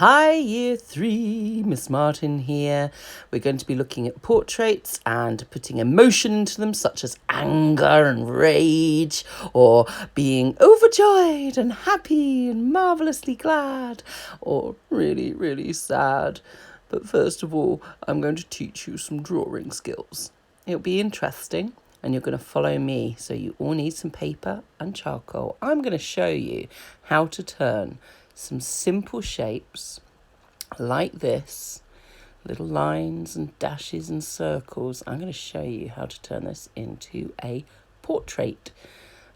Hi, Year 3, Miss Martin here. We're going to be looking at portraits and putting emotion into them, such as anger and rage, or being overjoyed and happy and marvellously glad, or really, really sad. But first of all, I'm going to teach you some drawing skills. It'll be interesting, and you're going to follow me. So you all need some paper and charcoal. I'm going to show you how to turn some simple shapes like this, little lines and dashes and circles. I'm going to show you how to turn this into a portrait.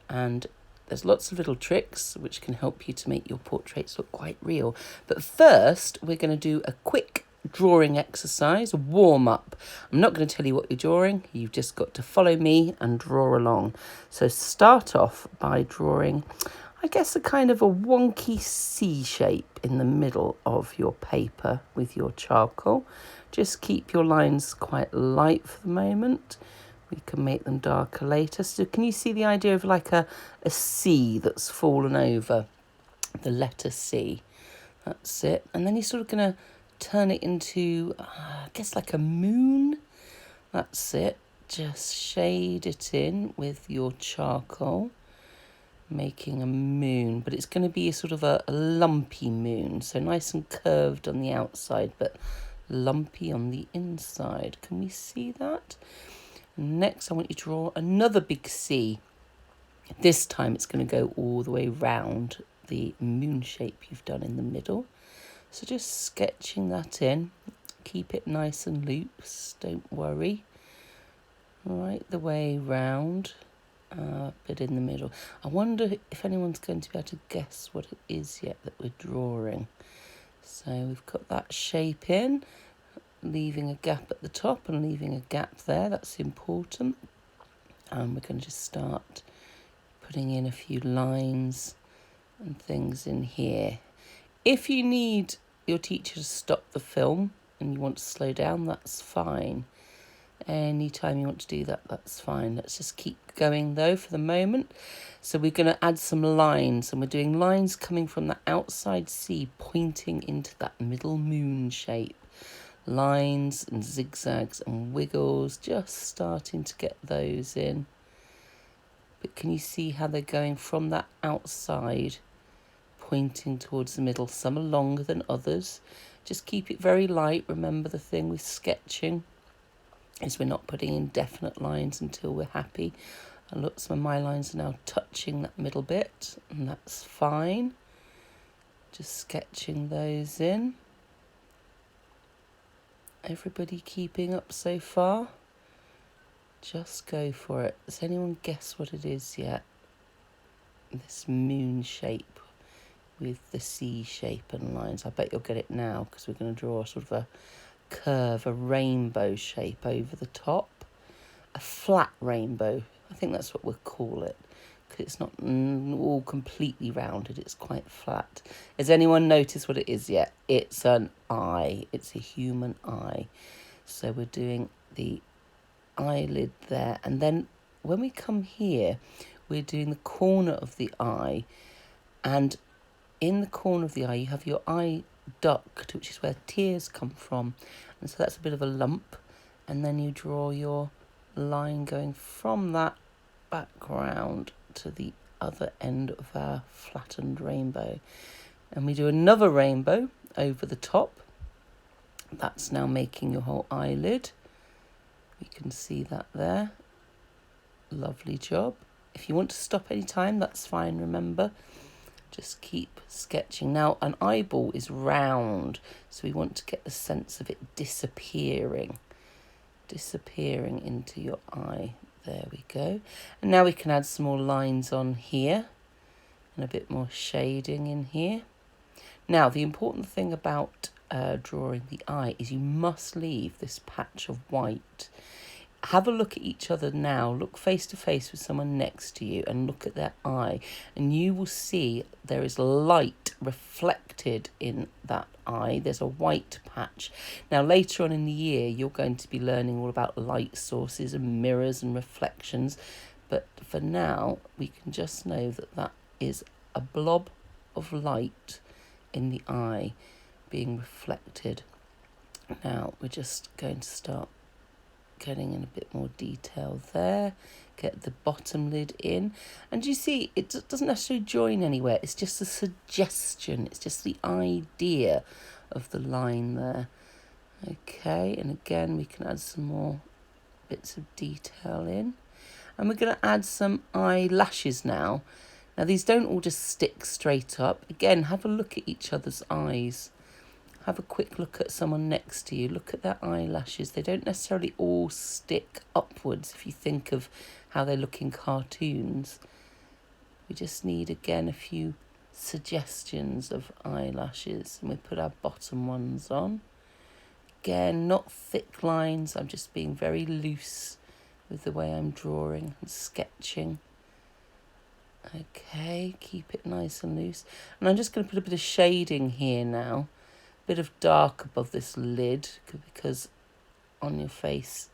And there's lots of little tricks which can help you to make your portraits look quite real. But first, we're going to do a quick drawing exercise, a warm-up. I'm not going to tell you what you're drawing. You've just got to follow me and draw along. So start off by drawing, I guess, a kind of a wonky C shape in the middle of your paper with your charcoal. Just keep your lines quite light for the moment. We can make them darker later. So can you see the idea of like a C that's fallen over? The letter C. That's it. And then you're sort of going to turn it into, I guess, like a moon. That's it. Just shade it in with your charcoal, making a moon, but it's going to be a sort of a lumpy moon, so nice and curved on the outside but lumpy on the inside. Can we see that? Next, I want you to draw another big C. This time it's going to go all the way round the moon shape you've done in the middle. So just sketching that in. Keep it nice and loose, don't worry. Right the way round. Bit in the middle. I wonder if anyone's going to be able to guess what it is yet that we're drawing. So we've got that shape in, leaving a gap at the top and leaving a gap there. That's important. And we're going to just start putting in a few lines and things in here. If you need your teacher to stop the film and you want to slow down, that's fine. Anytime you want to do that, that's fine. Let's just keep going though for the moment. So we're going to add some lines, and we're doing lines coming from the outside C pointing into that middle moon shape. Lines and zigzags and wiggles, just starting to get those in. But can you see how they're going from that outside pointing towards the middle? Some are longer than others. Just keep it very light. Remember, the thing with sketching is we're not putting in definite lines until we're happy. And look, some of my lines are now touching that middle bit, and that's fine. Just sketching those in. Everybody keeping up so far? Just go for it. Does anyone guess what it is yet? This moon shape with the C shape and lines. I bet you'll get it now, because we're going to draw sort of a curve, a rainbow shape over the top. A flat rainbow. I think that's what we'll call it, because it's not all completely rounded. It's quite flat. Has anyone noticed what it is yet? It's an eye. It's a human eye. So we're doing the eyelid there. And then when we come here, we're doing the corner of the eye. And in the corner of the eye, you have your eye duct, which is where tears come from. And so that's a bit of a lump. And then you draw your line going from that background to the other end of our flattened rainbow. And we do another rainbow over the top. That's now making your whole eyelid. You can see that there. Lovely job. If you want to stop any time, that's fine, remember. Just keep sketching. Now, an eyeball is round, so we want to get the sense of it disappearing into your eye. There we go. And now we can add some more lines on here and a bit more shading in here. Now, the important thing about drawing the eye is you must leave this patch of white. Have a look at each other now. Look face to face with someone next to you and look at their eye, and you will see there is light reflected in that eye. There's a white patch. Now, later on in the year, you're going to be learning all about light sources and mirrors and reflections. But for now, we can just know that that is a blob of light in the eye, being reflected. Now we're just going to start getting in a bit more detail there. Get the bottom lid in, and you see it doesn't necessarily join anywhere. It's just a suggestion. It's just the idea of the line there. Okay, and again we can add some more bits of detail in, and we're going to add some eyelashes now. Now these don't all just stick straight up. Again, have a look at each other's eyes. Have a quick look at someone next to you. Look at their eyelashes. They don't necessarily all stick upwards if you think of how they look in cartoons. We just need, again, a few suggestions of eyelashes. And we put our bottom ones on. Again, not thick lines. I'm just being very loose with the way I'm drawing and sketching. Okay, keep it nice and loose. And I'm just going to put a bit of shading here now. Bit of dark above this lid, because on your face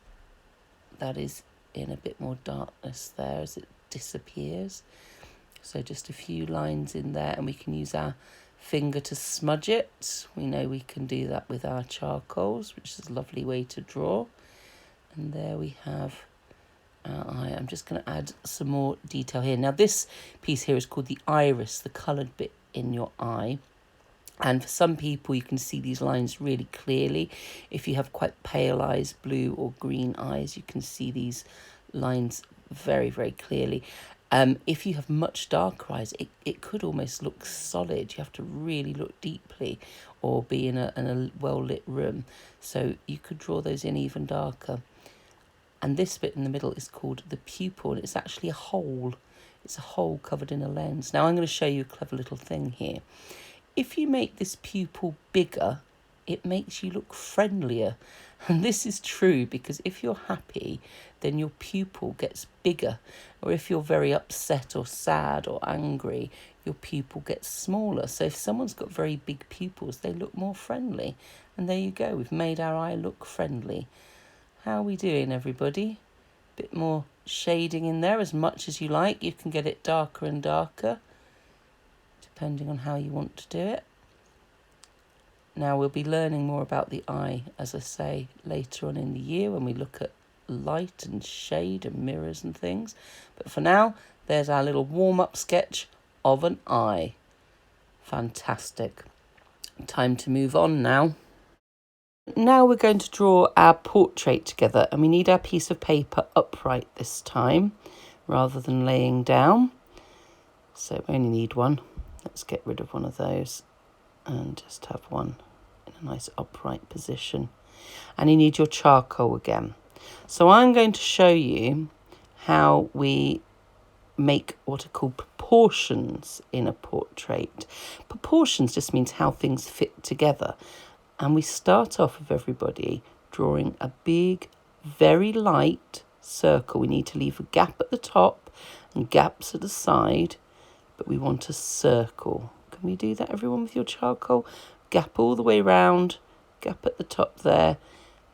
that is in a bit more darkness there as it disappears. So just a few lines in there, and we can use our finger to smudge it. We know we can do that with our charcoals, which is a lovely way to draw. And there we have our eye. I'm just going to add some more detail here. Now this piece here is called the iris, the coloured bit in your eye. And for some people, you can see these lines really clearly. If you have quite pale eyes, blue or green eyes, you can see these lines very, very clearly. If you have much darker eyes, it could almost look solid. You have to really look deeply or be in a well-lit room. So you could draw those in even darker. And this bit in the middle is called the pupil, and it's actually a hole. It's a hole covered in a lens. Now I'm going to show you a clever little thing here. If you make this pupil bigger, it makes you look friendlier. And this is true because if you're happy, then your pupil gets bigger. Or if you're very upset or sad or angry, your pupil gets smaller. So if someone's got very big pupils, they look more friendly. And there you go, we've made our eye look friendly. How are we doing, everybody? Bit more shading in there as much as you like. You can get it darker and darker, depending on how you want to do it. Now we'll be learning more about the eye, as I say, later on in the year when we look at light and shade and mirrors and things. But for now, there's our little warm-up sketch of an eye. Fantastic. Time to move on now. Now we're going to draw our portrait together, and we need our piece of paper upright this time rather than laying down. So we only need one. Let's get rid of one of those and just have one in a nice upright position. And you need your charcoal again. So I'm going to show you how we make what are called proportions in a portrait. Proportions just means how things fit together. And we start off with everybody drawing a big, very light circle. We need to leave a gap at the top and gaps at the side. But we want a circle. Can we do that, everyone, with your charcoal? Gap all the way round, gap at the top there,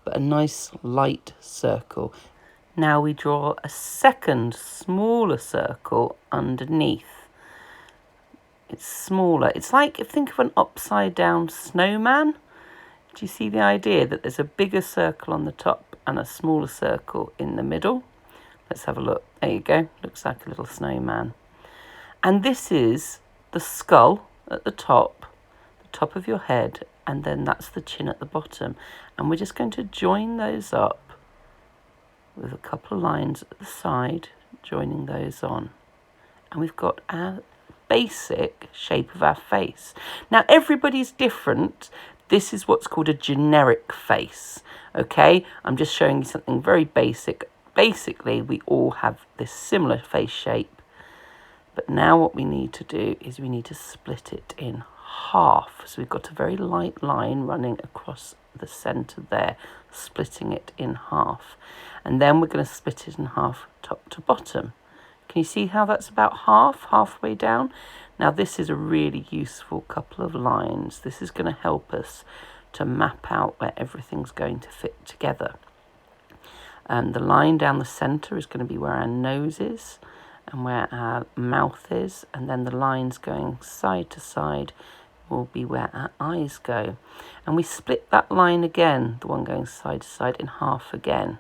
but a nice light circle. Now we draw a second smaller circle underneath. It's smaller. It's like, think of an upside down snowman. Do you see the idea that there's a bigger circle on the top and a smaller circle in the middle? Let's have a look. There you go. Looks like a little snowman. And this is the skull at the top of your head, and then that's the chin at the bottom. And we're just going to join those up with a couple of lines at the side, joining those on. And we've got our basic shape of our face. Now, everybody's different. This is what's called a generic face, okay? I'm just showing you something very basic. Basically, we all have this similar face shape. But now what we need to do is we need to split it in half. So we've got a very light line running across the centre there, splitting it in half. And then we're going to split it in half top to bottom. Can you see how that's about halfway down? Now this is a really useful couple of lines. This is going to help us to map out where everything's going to fit together. The line down the centre is going to be where our nose is and where our mouth is, and then the lines going side to side will be where our eyes go. And we split that line again, the one going side to side, in half again,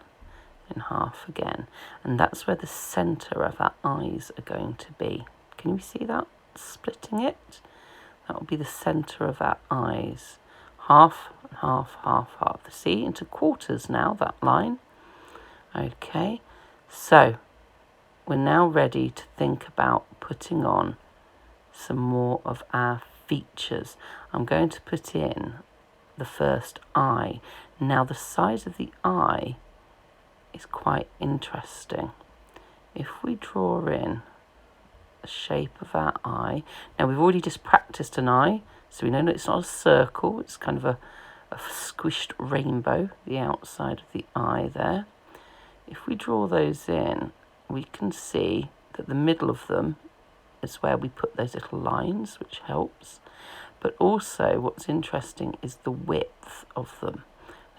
and that's where the centre of our eyes are going to be. Can you see that? Splitting it. That will be the centre of our eyes. Half, half, half, half. See, into quarters now, that line. Okay, so we're now ready to think about putting on some more of our features. I'm going to put in the first eye. Now the size of the eye is quite interesting. If we draw in the shape of our eye, now we've already just practiced an eye, so we know that it's not a circle, it's kind of a squished rainbow, the outside of the eye there. If we draw those in, we can see that the middle of them is where we put those little lines, which helps. But also what's interesting is the width of them.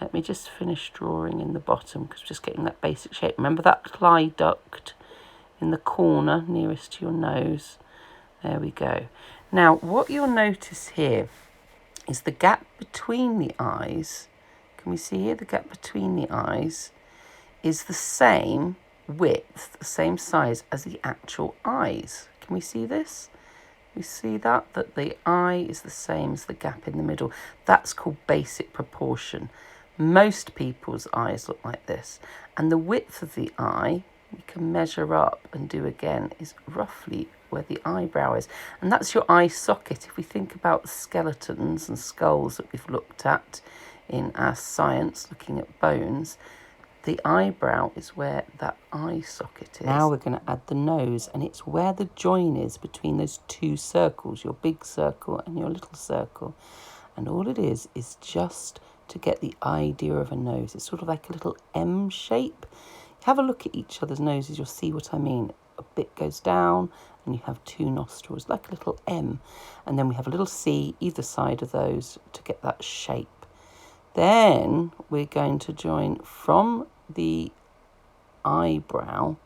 Let me just finish drawing in the bottom because we're just getting that basic shape. Remember that little eye duct in the corner nearest to your nose? There we go. Now what you'll notice here is the gap between the eyes. Can we see here the gap between the eyes is the same width, the same size as the actual eyes. Can we see this? We see that the eye is the same as the gap in the middle. That's called basic proportion. Most people's eyes look like this, and the width of the eye we can measure up and do again is roughly where the eyebrow is, and that's your eye socket. If we think about skeletons and skulls that we've looked at in our science, looking at bones, the eyebrow is where that eye socket is. Now we're going to add the nose, and it's where the join is between those two circles, your big circle and your little circle. And all it is just to get the idea of a nose. It's sort of like a little M shape. Have a look at each other's noses, you'll see what I mean. A bit goes down and you have two nostrils, like a little M. And then we have a little C either side of those to get that shape. Then we're going to join from the eyebrow,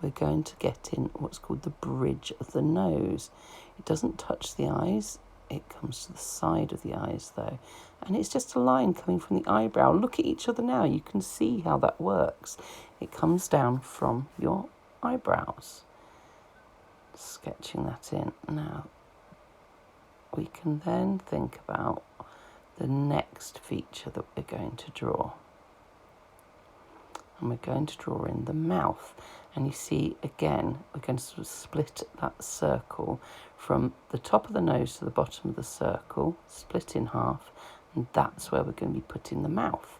we're going to get in what's called the bridge of the nose. It doesn't touch the eyes, it comes to the side of the eyes though. And it's just a line coming from the eyebrow. Look at each other now, you can see how that works. It comes down from your eyebrows. Sketching that in. Now, we can then think about the next feature that we're going to draw. And we're going to draw in the mouth. And you see, again, we're going to sort of split that circle from the top of the nose to the bottom of the circle, split in half, and that's where we're going to be putting the mouth.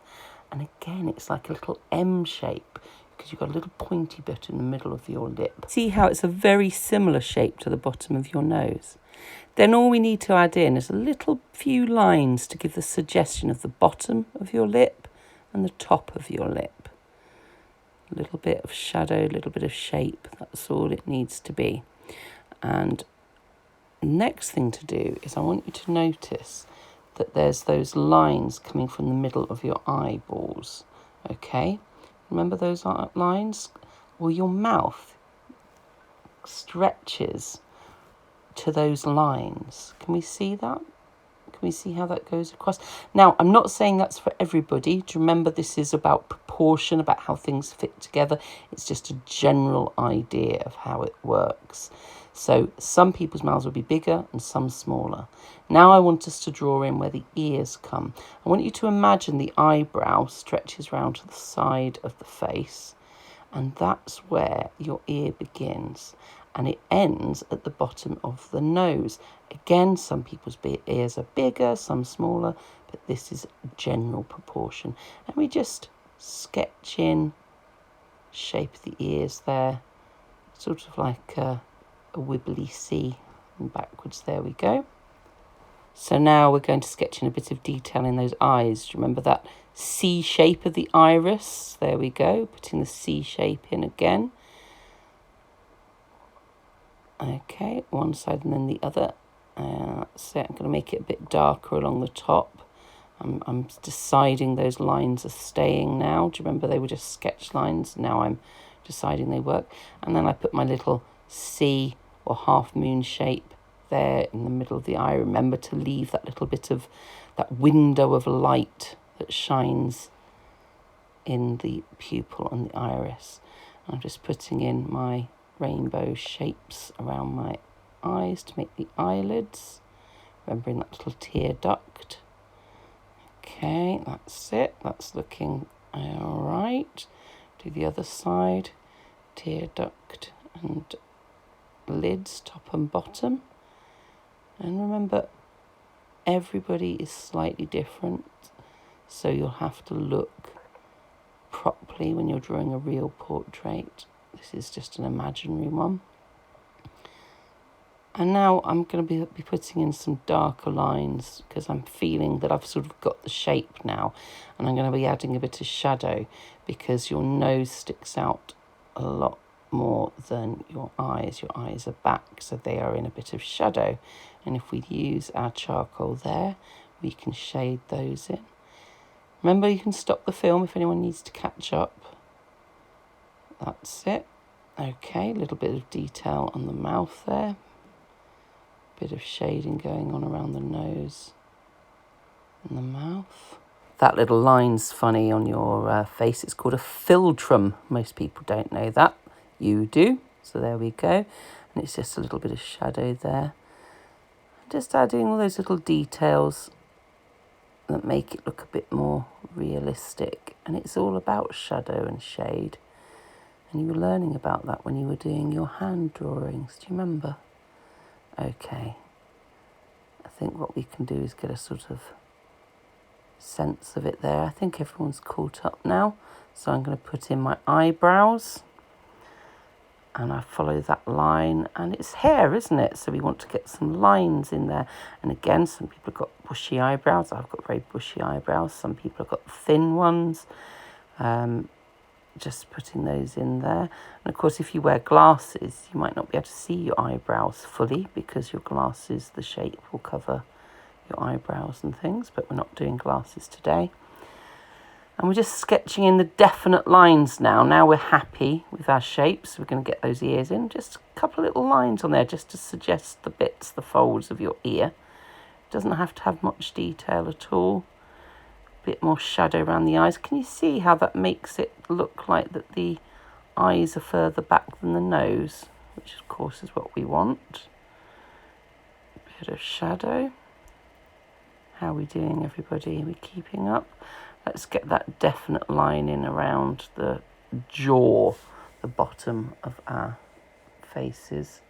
And again, it's like a little M shape because you've got a little pointy bit in the middle of your lip. See how it's a very similar shape to the bottom of your nose? Then all we need to add in is a little few lines to give the suggestion of the bottom of your lip and the top of your lip. A little bit of shadow, a little bit of shape, that's all it needs to be. And next thing to do is I want you to notice that there's those lines coming from the middle of your eyeballs, okay? Remember those lines? Well, your mouth stretches to those lines. Can we see that? Can we see how that goes across? Now, I'm not saying that's for everybody. Do you remember this is about proportion, about how things fit together? It's just a general idea of how it works. So some people's mouths will be bigger and some smaller. Now I want us to draw in where the ears come. I want you to imagine the eyebrow stretches round to the side of the face, and that's where your ear begins. And it ends at the bottom of the nose. Again, some people's ears are bigger, some smaller, but this is general proportion. And we just sketch in shape of the ears there, sort of like a wibbly C, and backwards, there we go. So now we're going to sketch in a bit of detail in those eyes. Do you remember that C shape of the iris? There we go, putting the C shape in again. Okay, one side and then the other. So I'm going to make it a bit darker along the top. I'm deciding those lines are staying now. Do you remember they were just sketch lines? Now I'm deciding they work. And then I put my little C or half moon shape there in the middle of the eye. Remember to leave that little bit of that window of light that shines in the pupil and the iris. I'm just putting in my rainbow shapes around my eyes to make the eyelids. Remembering that little tear duct. Okay, that's it. That's looking all right. Do the other side. Tear duct and lids, top and bottom. And remember, everybody is slightly different, so you'll have to look properly when you're drawing a real portrait. This is just an imaginary one. And now I'm going to be putting in some darker lines because I'm feeling that I've sort of got the shape now, and I'm going to be adding a bit of shadow because your nose sticks out a lot more than your eyes. Your eyes are back, so they are in a bit of shadow. And if we use our charcoal there, we can shade those in. Remember, you can stop the film if anyone needs to catch up. That's it. Okay, a little bit of detail on the mouth there. Bit of shading going on around the nose and the mouth. That little line's funny on your face. It's called a philtrum. Most people don't know that. You do. So there we go. And it's just a little bit of shadow there. Just adding all those little details that make it look a bit more realistic. And it's all about shadow and shade. And you were learning about that when you were doing your hand drawings. Do you remember? Okay. I think what we can do is get a sort of sense of it there. I think everyone's caught up now. So I'm going to put in my eyebrows. And I follow that line, and it's hair, isn't it? So we want to get some lines in there. And again, some people have got bushy eyebrows. I've got very bushy eyebrows. Some people have got thin ones. Just putting those in there. And of course, if you wear glasses, you might not be able to see your eyebrows fully because your glasses, the shape will cover your eyebrows and things, but we're not doing glasses today. And we're just sketching in the definite lines now. Now we're happy with our shapes. We're going to get those ears in. Just a couple of little lines on there just to suggest the bits, the folds of your ear. It doesn't have to have much detail at all. A bit more shadow around the eyes. Can you see how that makes it look like that the eyes are further back than the nose? Which of course is what we want. A bit of shadow. How are we doing, everybody? Are we keeping up? Let's get that definite line in around the jaw, the bottom of our faces.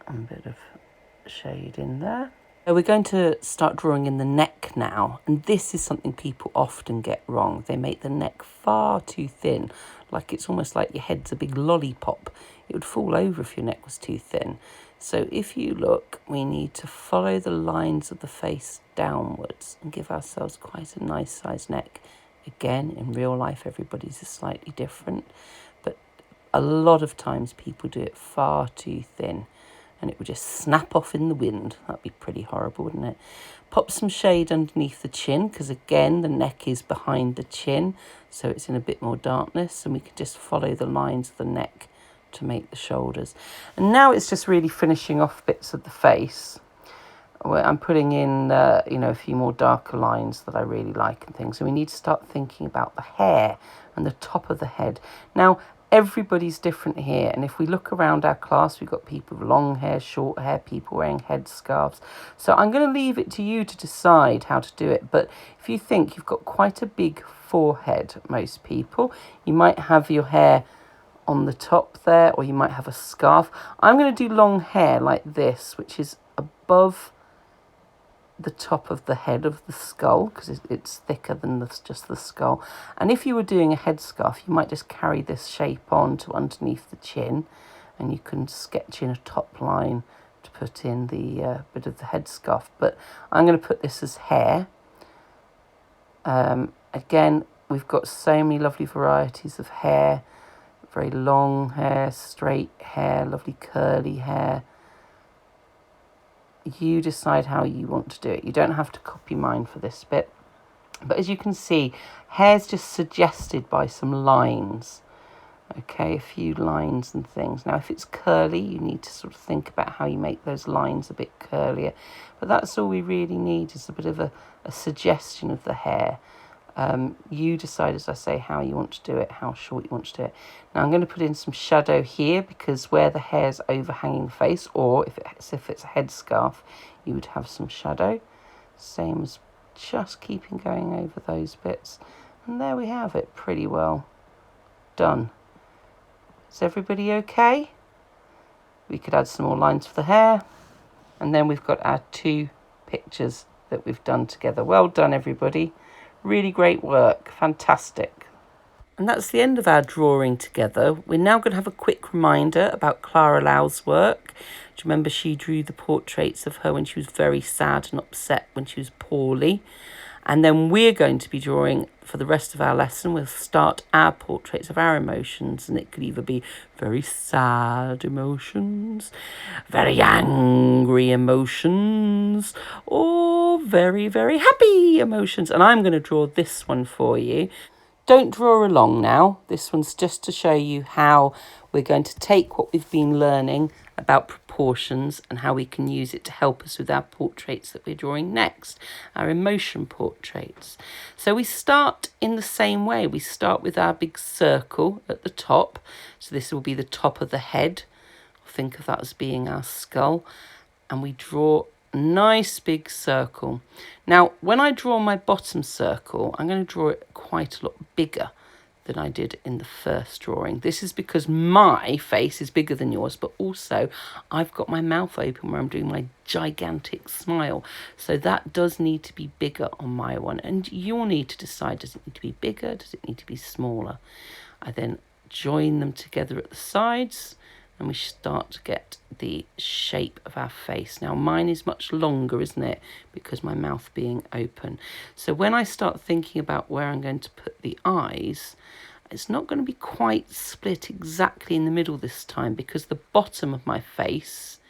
And a bit of shade in there. So we're going to start drawing in the neck now. And this is something people often get wrong. They make the neck far too thin, like it's almost like your head's a big lollipop. It would fall over if your neck was too thin. So if you look, we need to follow the lines of the face downwards and give ourselves quite a nice sized neck. Again, in real life, everybody's is slightly different, but a lot of times people do it far too thin and it would just snap off in the wind. That'd be pretty horrible, wouldn't it? Pop some shade underneath the chin because again, the neck is behind the chin, so it's in a bit more darkness, and we can just follow the lines of the neck to make the shoulders. And now it's just really finishing off bits of the face where I'm putting in a few more darker lines that I really like and things. So we need to start thinking about the hair and the top of the head. Now everybody's different here, and if we look around our class, we've got people with long hair, short hair, people wearing headscarves. So I'm going to leave it to you to decide how to do it. But if you think you've got quite a big forehead, most people, you might have your hair on the top there, or you might have a scarf. I'm going to do long hair like this, which is above the top of the head of the skull because it's thicker than just the skull. And if you were doing a headscarf, you might just carry this shape on to underneath the chin, and you can sketch in a top line to put in the bit of the headscarf. But I'm going to put this as hair. Again, we've got so many lovely varieties of hair. Very long hair, straight hair, lovely curly hair. You decide how you want to do it. You don't have to copy mine for this bit. But as you can see, hair's just suggested by some lines. Okay, a few lines and things. Now, if it's curly, you need to sort of think about how you make those lines a bit curlier. But that's all we really need, is a bit of a suggestion of the hair. You decide, as I say, how you want to do it, how short you want to do it. Now, I'm going to put in some shadow here, because where the hair's overhanging the face, or if it's a headscarf, you would have some shadow. Same as just keeping going over those bits. And there we have it, pretty well done. Is everybody okay? We could add some more lines for the hair. And then we've got our 2 pictures that we've done together. Well done, everybody. Really great work. Fantastic. And that's the end of our drawing together. We're now going to have a quick reminder about Clara Lau's work. Do you remember she drew the portraits of her when she was very sad and upset when she was poorly? And then we're going to be drawing, for the rest of our lesson, we'll start our portraits of our emotions. And it could either be very sad emotions, very angry emotions, or very, very happy emotions. And I'm going to draw this one for you. Don't draw along now. This one's just to show you how we're going to take what we've been learning about proportions and how we can use it to help us with our portraits that we're drawing next, our emotion portraits. So we start in the same way. We start with our big circle at the top. So this will be the top of the head. Think of that as being our skull. And we draw a nice big circle. Now, when I draw my bottom circle, I'm going to draw it quite a lot bigger than I did in the first drawing. This is because my face is bigger than yours, but also I've got my mouth open where I'm doing my gigantic smile. So that does need to be bigger on my one. And you'll need to decide, does it need to be bigger? Does it need to be smaller? I then join them together at the sides, and we start to get the shape of our face. Now, mine is much longer, isn't it? Because my mouth being open. So when I start thinking about where I'm going to put the eyes, it's not going to be quite split exactly in the middle this time, because the bottom of my face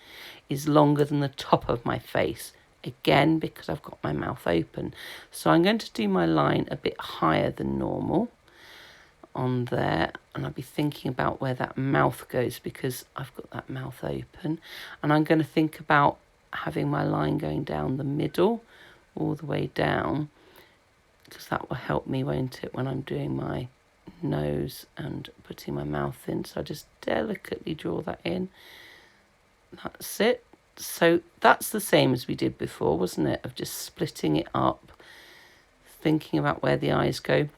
is longer than the top of my face. Again, because I've got my mouth open. So I'm going to do my line a bit higher than normal on there, and I'll be thinking about where that mouth goes, because I've got that mouth open. And I'm going to think about having my line going down the middle all the way down, because that will help me, won't it, when I'm doing my nose and putting my mouth in. So I just delicately draw that in. That's it. So that's the same as we did before, wasn't it, of just splitting it up, thinking about where the eyes go.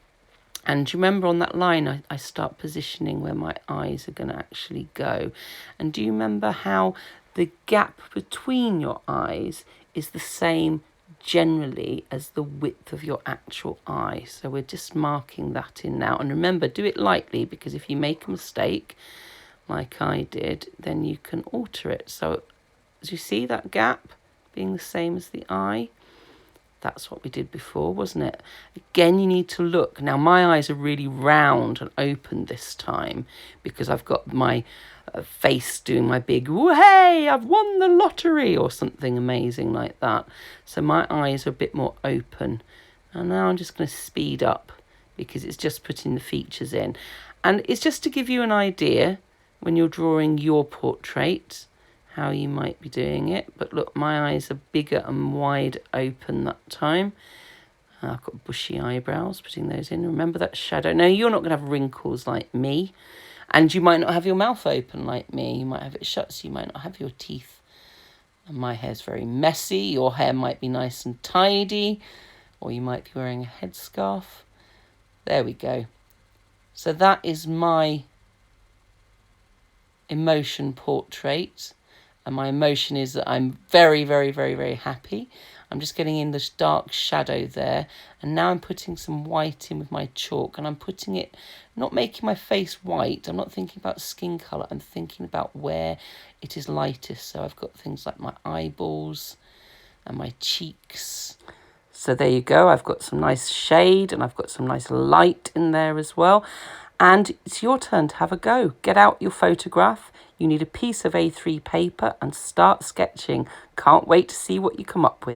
And do you remember on that line, I start positioning where my eyes are going to actually go. And do you remember how the gap between your eyes is the same generally as the width of your actual eye? So we're just marking that in now. And remember, do it lightly, because if you make a mistake, like I did, then you can alter it. So as you see that gap being the same as the eye, that's what we did before, wasn't it? Again, you need to look. Now, my eyes are really round and open this time, because I've got my face doing my big, hey, I've won the lottery, or something amazing like that. So my eyes are a bit more open. And now I'm just going to speed up, because it's just putting the features in. And it's just to give you an idea when you're drawing your portrait, how you might be doing it. But look, my eyes are bigger and wide open that time. I've got bushy eyebrows, putting those in. Remember that shadow. Now, you're not going to have wrinkles like me, and you might not have your mouth open like me. You might have it shut, so you might not have your teeth. And my hair's very messy. Your hair might be nice and tidy, or you might be wearing a headscarf. There we go. So that is my emotion portrait. And my emotion is that I'm very, very, very, very happy. I'm just getting in this dark shadow there. And now I'm putting some white in with my chalk. And I'm putting it, not making my face white. I'm not thinking about skin colour. I'm thinking about where it is lightest. So I've got things like my eyeballs and my cheeks. So there you go. I've got some nice shade, and I've got some nice light in there as well. And it's your turn to have a go. Get out your photograph. You need a piece of A3 paper and start sketching. Can't wait to see what you come up with.